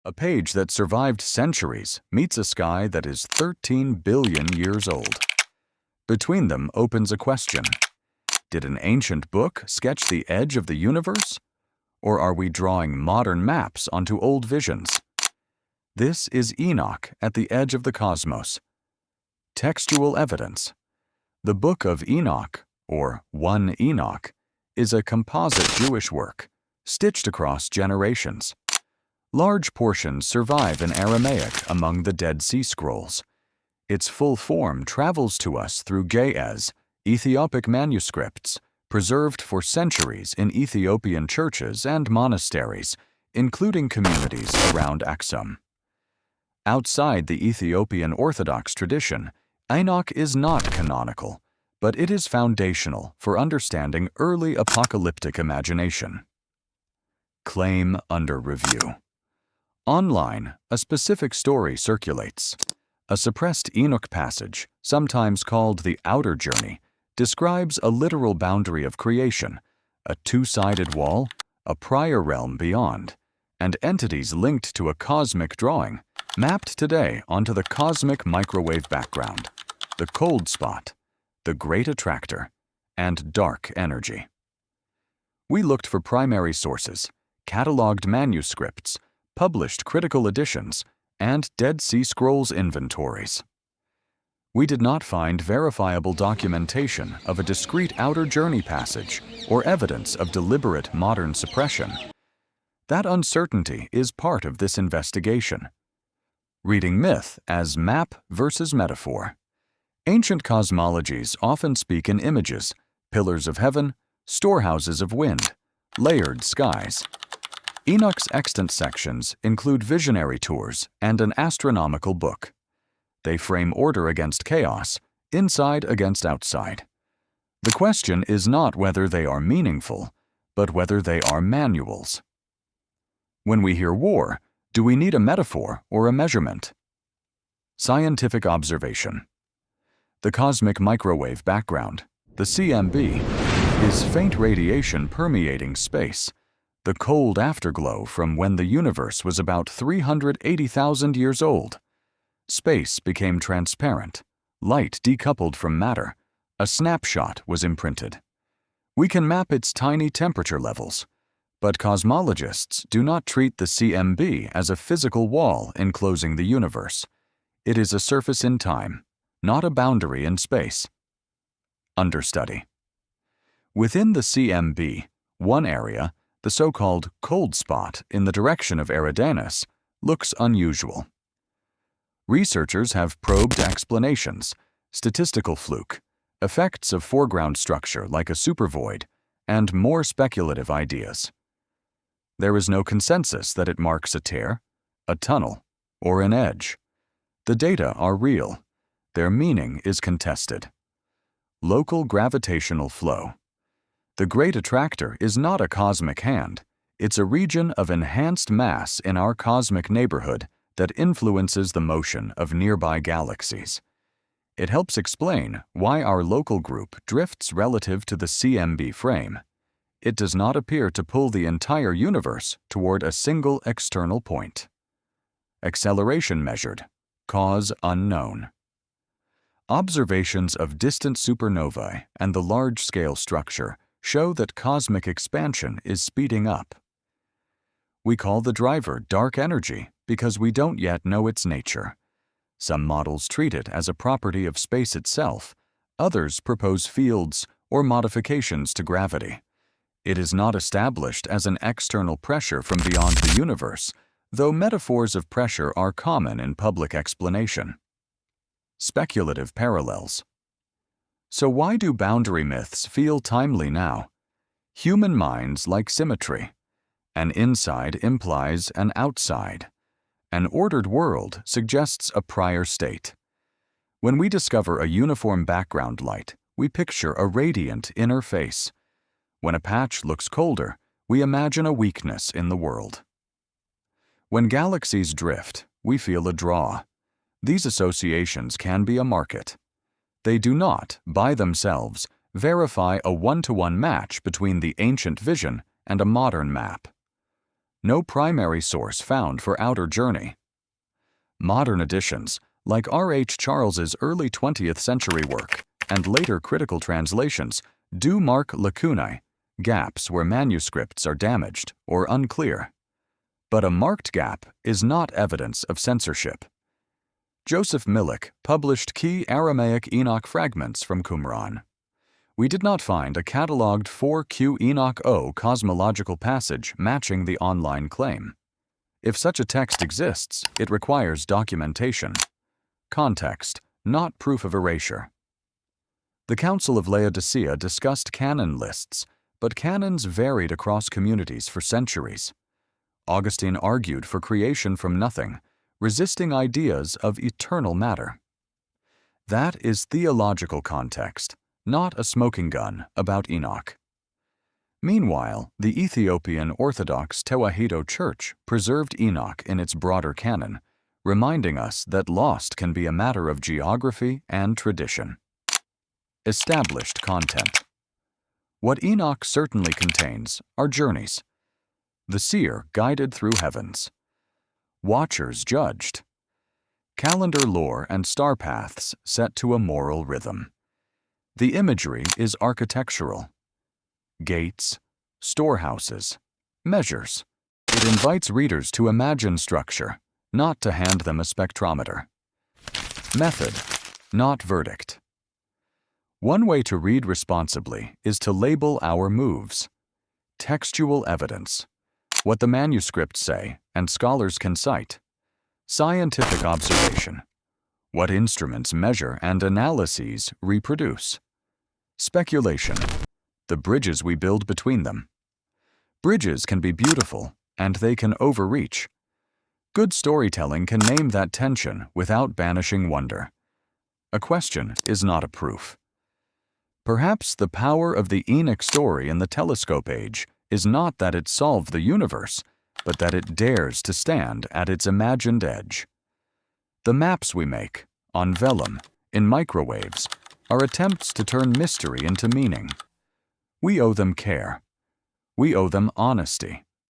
A page that survived centuries meets a sky that is 13 billion years old. Between them opens a question. Did an ancient book sketch the edge of the universe? Or are we drawing modern maps onto old visions? This is Enoch at the edge of the cosmos. Textual evidence. The Book of Enoch, or 1 Enoch, is a composite Jewish work, stitched across generations. Large portions survive in Aramaic among the Dead Sea Scrolls. Its full form travels to us through Ge'ez, Ethiopic manuscripts, preserved for centuries in Ethiopian churches and monasteries, including communities around Aksum. Outside the Ethiopian Orthodox tradition, Enoch is not canonical, but it is foundational for understanding early apocalyptic imagination. Claim under review. Online, a specific story circulates. A suppressed Enoch passage, sometimes called the Outer Journey, describes a literal boundary of creation, a two-sided wall, a prior realm beyond, and entities linked to a cosmic drawing, mapped today onto the cosmic microwave background, the cold spot, the great attractor, and dark energy. We looked for primary sources, cataloged manuscripts, published critical editions, and Dead Sea Scrolls inventories. We did not find verifiable documentation of a discrete outer journey passage or evidence of deliberate modern suppression. That uncertainty is part of this investigation. Reading myth as map versus metaphor. Ancient cosmologies often speak in images, pillars of heaven, storehouses of wind, layered skies. Enoch's extant sections include visionary tours and an astronomical book. They frame order against chaos, inside against outside. The question is not whether they are meaningful, but whether they are manuals. When we hear war, do we need a metaphor or a measurement? Scientific observation. The cosmic microwave background, the CMB, is faint radiation permeating space, the cold afterglow from when the universe was about 380,000 years old. Space became transparent, light decoupled from matter, a snapshot was imprinted. We can map its tiny temperature levels, but cosmologists do not treat the CMB as a physical wall enclosing the universe. It is a surface in time, not a boundary in space. Understudy. Within the CMB, one area, the so-called cold spot in the direction of Eridanus, looks unusual. Researchers have probed explanations, statistical fluke, effects of foreground structure like a supervoid, and more speculative ideas. There is no consensus that it marks a tear, a tunnel, or an edge. The data are real. Their meaning is contested. Local gravitational flow. The great attractor is not a cosmic hand. It's a region of enhanced mass in our cosmic neighborhood that influences the motion of nearby galaxies. It helps explain why our local group drifts relative to the CMB frame. It does not appear to pull the entire universe toward a single external point. Acceleration measured. Cause unknown. Observations of distant supernovae and the large-scale structure show that cosmic expansion is speeding up. We call the driver dark energy because we don't yet know its nature. Some models treat it as a property of space itself. Others propose fields or modifications to gravity. It is not established as an external pressure from beyond the universe, though metaphors of pressure are common in public explanation. Speculative parallels. So why do boundary myths feel timely now? Human minds like symmetry. An inside implies an outside. An ordered world suggests a prior state. When we discover a uniform background light, we picture a radiant inner face. When a patch looks colder, we imagine a weakness in the world. When galaxies drift, we feel a draw. These associations can be a market. They do not, by themselves, verify a one-to-one match between the ancient vision and a modern map. No primary source found for Outer Journey. Modern editions, like R. H. Charles's early 20th century work and later critical translations, do mark lacunae, gaps where manuscripts are damaged or unclear. But a marked gap is not evidence of censorship. Joseph Millick published key Aramaic Enoch fragments from Qumran. We did not find a catalogued 4Q Enoch O cosmological passage matching the online claim. If such a text exists, it requires documentation. Context, not proof of erasure. The Council of Laodicea discussed canon lists, but canons varied across communities for centuries. Augustine argued for creation from nothing, resisting ideas of eternal matter. That is theological context, not a smoking gun about Enoch. Meanwhile, the Ethiopian Orthodox Tewahedo Church preserved Enoch in its broader canon, reminding us that lost can be a matter of geography and tradition. Established content. What Enoch certainly contains are journeys. The seer guided through heavens. Watchers judged. Calendar lore and star paths set to a moral rhythm. The imagery is architectural. Gates, storehouses, measures. It invites readers to imagine structure, not to hand them a spectrometer. Method, not verdict. One way to read responsibly is to label our moves. Textual evidence, what the manuscripts say and scholars can cite. Scientific observation, what instruments measure and analyses reproduce. Speculation, the bridges we build between them. Bridges can be beautiful, and they can overreach. Good storytelling can name that tension without banishing wonder. A question is not a proof. Perhaps the power of the Enoch story in the telescope age is not that it solved the universe, but that it dares to stand at its imagined edge. The maps we make, on vellum, in microwaves, are attempts to turn mystery into meaning. We owe them care. We owe them honesty.